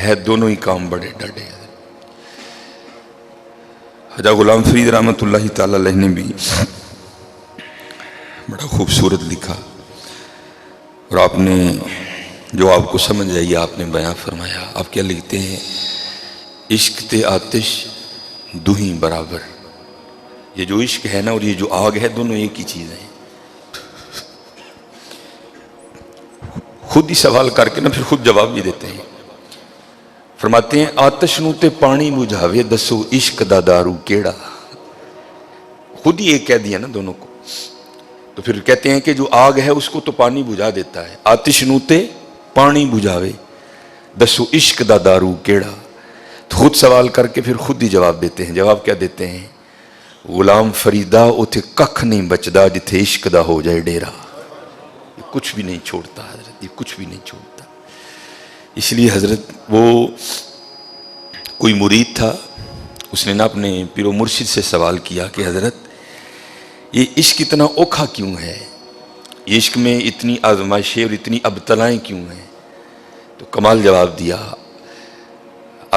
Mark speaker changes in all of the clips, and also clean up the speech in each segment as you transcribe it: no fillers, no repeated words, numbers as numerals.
Speaker 1: ہے دونوں ہی کام بڑے ڈاڈے ہیں۔ خواجہ غلام فرید رحمۃ اللہ تعالی علیہ نے بھی بڑا خوبصورت لکھا، اور آپ نے جو آپ کو سمجھ آئی آپ نے بیان فرمایا۔ آپ کیا لکھتے ہیں؟ عشق تے آتش دوہیں برابر۔ یہ جو عشق ہے نا اور یہ جو آگ ہے دونوں ایک ہی چیز ہیں۔ خود ہی سوال کر کے نا پھر خود جواب بھی دیتے ہیں۔ فرماتے ہیں آتش نو تے پانی بجھاوے دسو عشق دا دارو کیڑا۔ خود ہی ایک کہہ دیا نا دونوں کو، تو پھر کہتے ہیں کہ جو آگ ہے اس کو تو پانی بجھا دیتا ہے، آتش نو تے پانی بجھاوے دسو عشق دا دارو کیڑا۔ تو خود سوال کر کے پھر خود ہی جواب دیتے ہیں۔ جواب کیا دیتے ہیں؟ غلام فریدا اوتھے ککھ نہیں بچدا جتھے عشق دا ہو جائے ڈیرا۔ یہ کچھ بھی نہیں چھوڑتا حضرت، یہ کچھ بھی نہیں چھوڑتا۔ اس لیے حضرت وہ کوئی مرید تھا، اس نے نا اپنے پیر و مرشد سے سوال کیا کہ حضرت یہ عشق اتنا اوکھا کیوں ہے، یہ عشق میں اتنی آزمائشیں اور اتنی ابتلائیں کیوں ہیں؟ تو کمال جواب دیا۔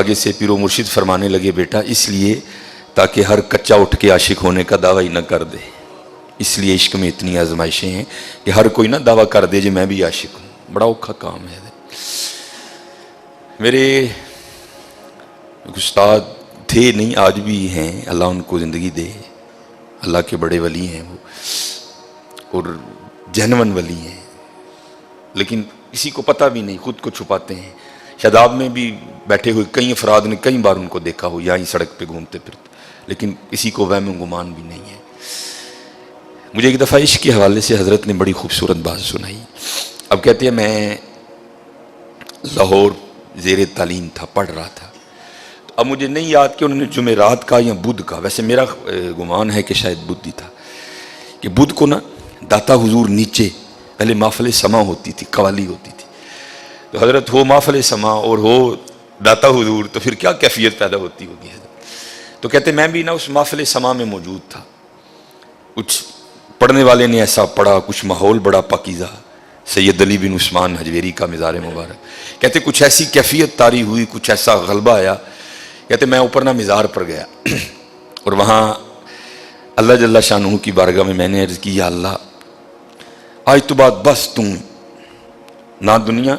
Speaker 1: آگے سے پیر و مرشد فرمانے لگے بیٹا اس لیے تاکہ ہر کچا اٹھ کے عاشق ہونے کا دعویٰ ہی نہ کر دے، اس لیے عشق میں اتنی آزمائشیں ہیں کہ ہر کوئی نہ دعویٰ کر دے جی میں بھی عاشق ہوں۔ بڑا اوکھا کام ہے۔ میرے استاد تھے نہیں، آج بھی ہیں، اللہ ان کو زندگی دے، اللہ کے بڑے ولی ہیں وہ، اور جینون ولی ہیں، لیکن کسی کو پتہ بھی نہیں، خود کو چھپاتے ہیں۔ شاداب میں بھی بیٹھے ہوئے کئی افراد نے کئی بار ان کو دیکھا ہو یہاں ہی سڑک پہ گھومتے پھرتے، لیکن کسی کو وہم و گمان بھی نہیں ہے۔ مجھے ایک دفعہ عشق کے حوالے سے حضرت نے بڑی خوبصورت بات سنائی۔ اب کہتے ہیں میں لاہور زیر تعلیم تھا، پڑھ رہا تھا، تو اب مجھے نہیں یاد کہ انہوں نے جمعرات کا یا بدھ کا، ویسے میرا گمان ہے کہ شاید بدھ ہی تھا، کہ بدھ کو نا داتا حضور نیچے پہلے محفل سما ہوتی تھی، قوالی ہوتی تھی، تو حضرت ہو محفل سما اور ہو داتا حضور تو پھر کیا کیفیت پیدا ہوتی ہوگی۔ تو کہتے میں بھی نا اس محفل سما میں موجود تھا، کچھ پڑھنے والے نے ایسا پڑھا، کچھ ماحول بڑا پاکیزہ، سید علی بن عثمان حجویری کا مزار مبارک، کہتے کچھ ایسی کیفیت طاری ہوئی، کچھ ایسا غلبہ آیا، کہتے میں اوپر نہ مزار پر گیا اور وہاں اللہ جل شانہ کی بارگاہ میں نے عرض کی یا اللہ آج تو بعد بس تم، نہ دنیا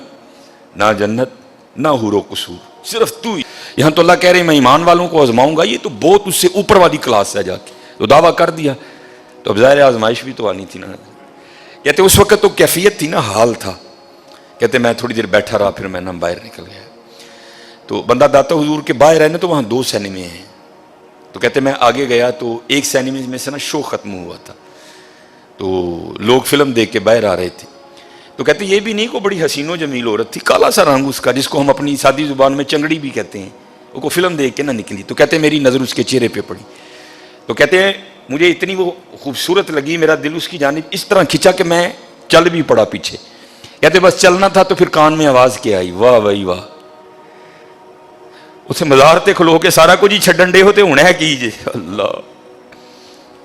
Speaker 1: نہ جنت نہ حور و قصور، صرف تو ہی۔ یہاں تو اللہ کہہ رہے میں ایمان والوں کو آزماؤں گا، یہ تو بہت اس سے اوپر والی کلاس ہے، جا کے تو دعویٰ کر دیا، تو اب ظاہر آزمائش بھی تو آنی تھی نا۔ کہتے اس وقت تو کیفیت تھی نا، حال تھا۔ کہتے میں تھوڑی دیر بیٹھا رہا، پھر میں نا باہر نکل گیا، تو بندہ داتا حضور کے باہر ہے نا، تو وہاں 2 سینمے ہیں، تو کہتے میں آگے گیا تو ایک سینمے میں سے نا شو ختم ہوا تھا، تو لوگ فلم دیکھ کے باہر آ رہے تھے، تو کہتے یہ بھی نہیں کو بڑی حسین و جمیل عورت تھی، کالا سا رنگ اس کا، جس کو ہم اپنی سادی زبان میں چنگڑی بھی کہتے ہیں، وہ کو فلم دیکھ کے نہ نکلی، تو کہتے میری نظر اس کے چہرے پہ پڑی، تو کہتے ہیں مجھے اتنی وہ خوبصورت لگی، میرا دل اس کی جانب اس طرح کھچا کہ میں چل بھی پڑا پیچھے۔ کہتے بس چلنا تھا تو پھر کان میں آواز کیا آئی، واہ بھائی واہ، اسے مزار تے کھلو کے سارا کچھ ہی چھڈن ڈے ہوتے ہونے ہے کیجئے اللہ،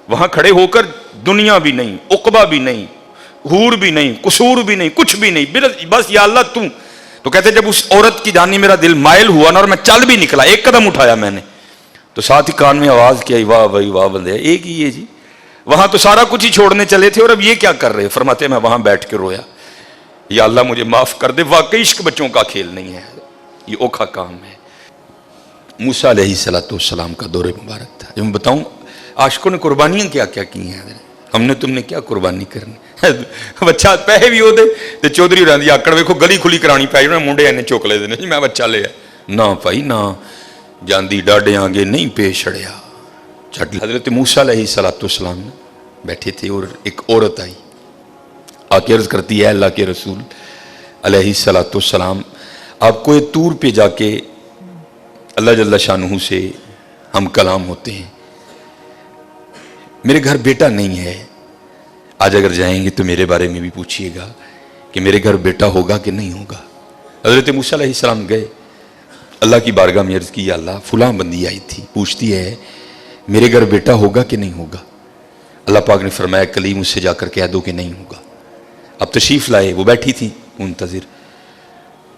Speaker 1: وہاں کھڑے ہو کر دنیا بھی نہیں، عقبہ بھی نہیں، حور بھی نہیں، قصور بھی نہیں، کچھ بھی نہیں، بس یا اللہ تو کہتے جب اس عورت کی جانب میرا دل مائل ہوا نا اور میں چل بھی نکلا، ایک قدم اٹھایا میں نے، تو ساتھ ہی کان میں آواز کیا واہ بھائی واہ بندے، ایک ہی ہے جی، وہاں تو سارا کچھ ہی چھوڑنے چلے تھے اور اب یہ کیا کر رہے؟ فرماتے میں وہاں بیٹھ کے رویا، یا اللہ مجھے معاف کر دے، واقعی عشق بچوں کا کھیل نہیں ہے، یہ اوکھا کام ہے۔ موسیٰ علیہ السلام کا دور مبارک تھا، جو میں بتاؤں عاشقوں نے قربانیاں کیا کیا کی ہیں، ہم نے تم نے کیا قربانی کرنی، بچہ پہے بھی ہو دے تو چودھری رہن دی آکڑ ویکھو گلی کھلی کرانی پائی انہوں نے منڈے اینے چوک لے دینے جی میں بچہ لے نہ پائی نہ جاندی ڈاڈے آگے نہیں پیش اڑیا۔ حضرت موسیٰ علیہ السلام بیٹھے تھے اور ایک عورت آئی آ کے عرض کرتی ہے اللہ کے رسول علیہ السلام آپ کو طور پہ جا کے اللہ جل شانہ سے ہم کلام ہوتے ہیں، میرے گھر بیٹا نہیں ہے، آج اگر جائیں گے تو میرے بارے میں بھی پوچھئے گا کہ میرے گھر بیٹا ہوگا کہ نہیں ہوگا۔ حضرت موسیٰ علیہ السلام گئے اللہ کی بارگاہ میں عرض کی یا اللہ فلاں بندی آئی تھی پوچھتی ہے میرے گھر بیٹا ہوگا کہ نہیں ہوگا، اللہ پاک نے فرمایا کلیم اس سے جا کر کہہ دو کہ نہیں ہوگا۔ اب تشریف لائے، وہ بیٹھی تھی منتظر،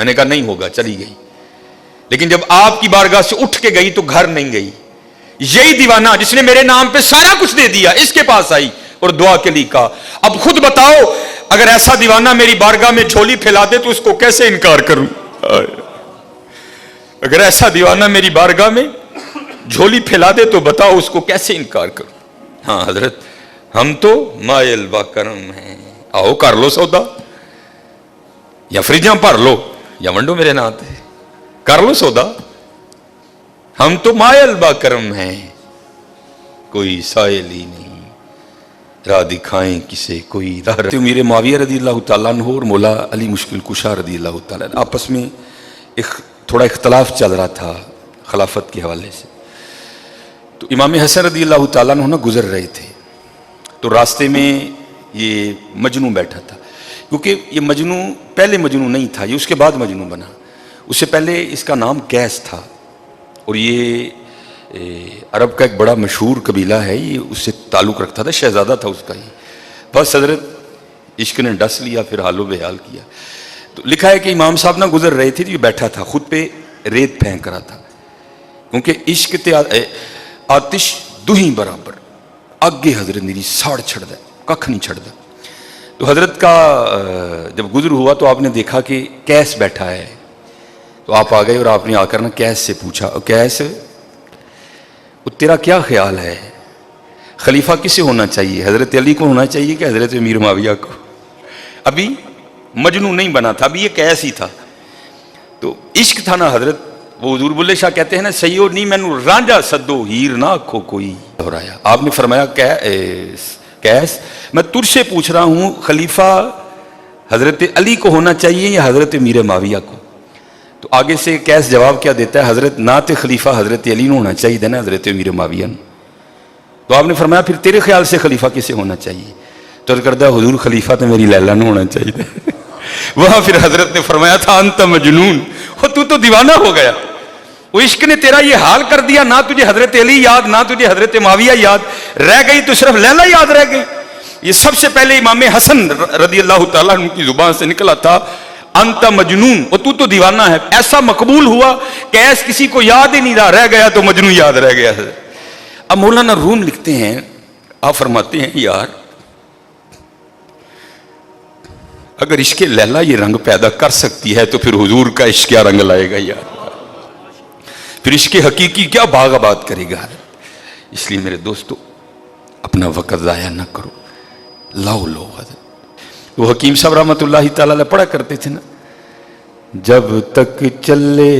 Speaker 1: میں نے کہا نہیں ہوگا, چلی گئی. لیکن جب آپ کی بارگاہ سے اٹھ کے گئی تو گھر نہیں گئی. یہی دیوانہ جس نے میرے نام پہ سارا کچھ دے دیا اس کے پاس آئی اور دعا کے لیے کہا. اب خود بتاؤ اگر ایسا دیوانہ میری بارگاہ میں جھولی پھیلا دے تو اس کو کیسے انکار کروں؟ اگر ایسا دیوانہ میری بارگاہ میں جھولی پھیلا دے تو بتاؤ اس کو کیسے انکار کروں؟ ہاں حضرت ہم تو مائل با کرم ہیں, آؤ کر لو سودا, یا فریجاں بھر لو یا ونڈو میرے نات کر لو سودا. ہم تو مائل با کرم ہیں, کوئی سائل ہی نہیں, راہ دکھائیں کسے کوئی راہ. امیر معاویہ رضی اللہ تعالیٰ عنہ اور مولا علی مشکل کشا رضی اللہ تعالیٰ عنہ آپس میں تھوڑا اختلاف چل رہا تھا خلافت کے حوالے سے. تو امام حسن رضی اللہ تعالیٰ عنہ گزر رہے تھے تو راستے میں یہ مجنوں بیٹھا تھا, کیونکہ یہ مجنوں پہلے مجنوں نہیں تھا, یہ اس کے بعد مجنوں بنا. اس سے پہلے اس کا نام قیس تھا اور یہ عرب کا ایک بڑا مشہور قبیلہ ہے, یہ اس سے تعلق رکھتا تھا, شہزادہ تھا اس کا ہی. بس حضرت عشق نے ڈس لیا, پھر حال و بحال کیا. تو لکھا ہے کہ امام صاحب نہ گزر رہے تھے, یہ بیٹھا تھا خود پہ ریت پھینک رہا تھا, کیونکہ عشق تے آتش دوہیں برابر آگے حضرت میری ساڑ چھڑ دے ککھ نہیں چھڑ دے. تو حضرت کا جب گزر ہوا تو آپ نے دیکھا کہ قیس بیٹھا ہے, تو آپ آ گئے اور آپ نے آ کر نا قیس سے پوچھا, قیس تیرا کیا خیال ہے, خلیفہ کسے ہونا چاہیے, حضرت علی کو ہونا چاہیے کہ حضرت امیر معاویہ کو؟ ابھی مجنون نہیں بنا تھا, ابھی یہ قیس ہی تھا. تو عشق تھا نا حضرت, وہ حضور بلے شاہ کہتے ہیں نا سیو نہیں مینو رانجا سدو ہیر نہ کھو کوئی دہرایا. آپ نے فرمایا قیس میں تجھ سے پوچھ رہا ہوں خلیفہ حضرت علی کو ہونا چاہیے یا حضرت امیر معاویہ کو؟ تو آگے سے قیس جواب کیا دیتا ہے, حضرت نہ تے خلیفہ حضرت علی نے ہونا چاہیے نا حضرت امیر معاویہ نے. تو آپ نے فرمایا پھر تیرے خیال سے خلیفہ کسے ہونا چاہیے؟ تو کردہ حضور خلیفہ تو میری لیلا نے ہونا چاہیے. وہاں پھر حضرت نے فرمایا تھا انت مجنون, تو دیوانہ ہو گیا, وہ عشق نے تیرا یہ حال کر دیا, نہ تجھے حضرت علی یاد نہ تجھے حضرت معاویہ یاد, رہ گئی تو صرف لیلا یاد رہ گئی. یہ سب سے پہلے امام حسن رضی اللہ تعالیٰ عنہ کی زبان سے نکلا تھا انت مجنون, اور تو دیوانہ ہے. ایسا مقبول ہوا کہ ایس کسی کو یاد ہی نہیں رہ گیا تو مجنون یاد رہ گیا ہے. اب مولانا روم لکھتے ہیں, آپ فرماتے ہیں یار اگر عشق لیلا یہ رنگ پیدا کر سکتی ہے تو پھر حضور کا عشق کیا رنگ لائے گا یار, پھر عشق حقیقی کیا باغ آباد کرے گا. اس لیے میرے دوستو اپنا وقت ضائع نہ کرو, لاؤ لو. وہ حکیم صاحب رحمۃ اللہ تعالیٰ علیہ پڑھا کرتے تھے نا, جب تک چلے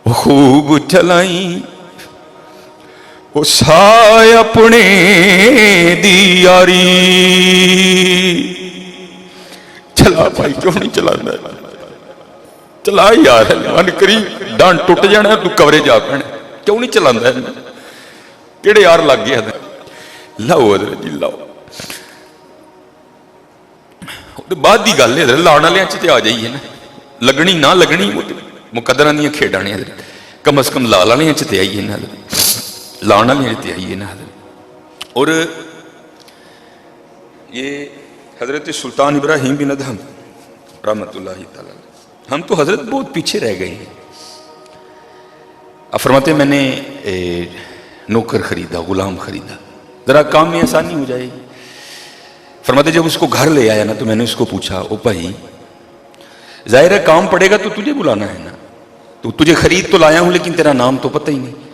Speaker 1: خوب چلائیں وہ سائے اپنے دی یاری. چلا بھائی کیوں نہیں چلا, چلا یار من کری ڈان ٹوٹ جانا تو کورے جا پینے, کیوں نہیں چلا, کہڑے یار لگ گیا. لاؤ حضرت جی لاؤ. بعد کی گل ہے لاؤن والے چ آ جائیے نا, لگنی نہ لگنی مقدرہ دیا کھیڈاں نے, کم از کم لا والے چ آئیے نا, لاؤن والے چ آئیے نا. اور یہ حضرت سلطان ابراہیم بن ادہم رحمۃ اللہ تعالیٰ, ہم تو حضرت بہت پیچھے رہ گئے ہیں. فرماتے میں نے نوکر خریدا, غلام خریدا, ذرا کام میں آسانی ہو جائے گی. فرماتے جب اس کو گھر لے آیا نا تو میں نے اس کو پوچھا, او بھائی ظاہر ہے کام پڑے گا تو تجھے بلانا ہے نا, تو تجھے خرید تو لایا ہوں لیکن تیرا نام تو پتہ ہی نہیں,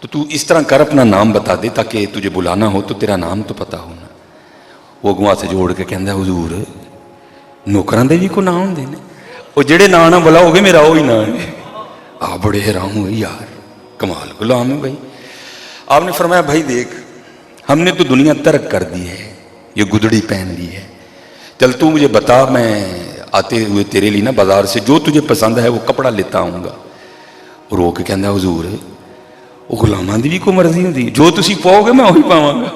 Speaker 1: تو اس طرح کر اپنا نام بتا دے تاکہ تجھے بلانا ہو تو تیرا نام تو پتہ ہونا. وہ اگوں ہاتھ جوڑ کے کہندا حضور نوکراں دے بھی کو نام ہوندے نے, وہ جڑے نا نہ بلاؤ گے میرا وہی نا ہے. آپ بڑے حیران ہوئے یار کمال غلام ہے بھائی. آپ نے فرمایا بھائی دیکھ ہم نے تو دنیا ترک کر دی ہے, یہ گدڑی پہن لی ہے, چل تو مجھے بتا میں آتے ہوئے تیرے لیے نا بازار سے جو تجھے پسند ہے وہ کپڑا لیتا آؤں گا. رو کے کہندا حضور وہ غلاماں دی بھی کوئی مرضی ہوندی, جو تسی پاؤ گے میں وہی پاواں گا.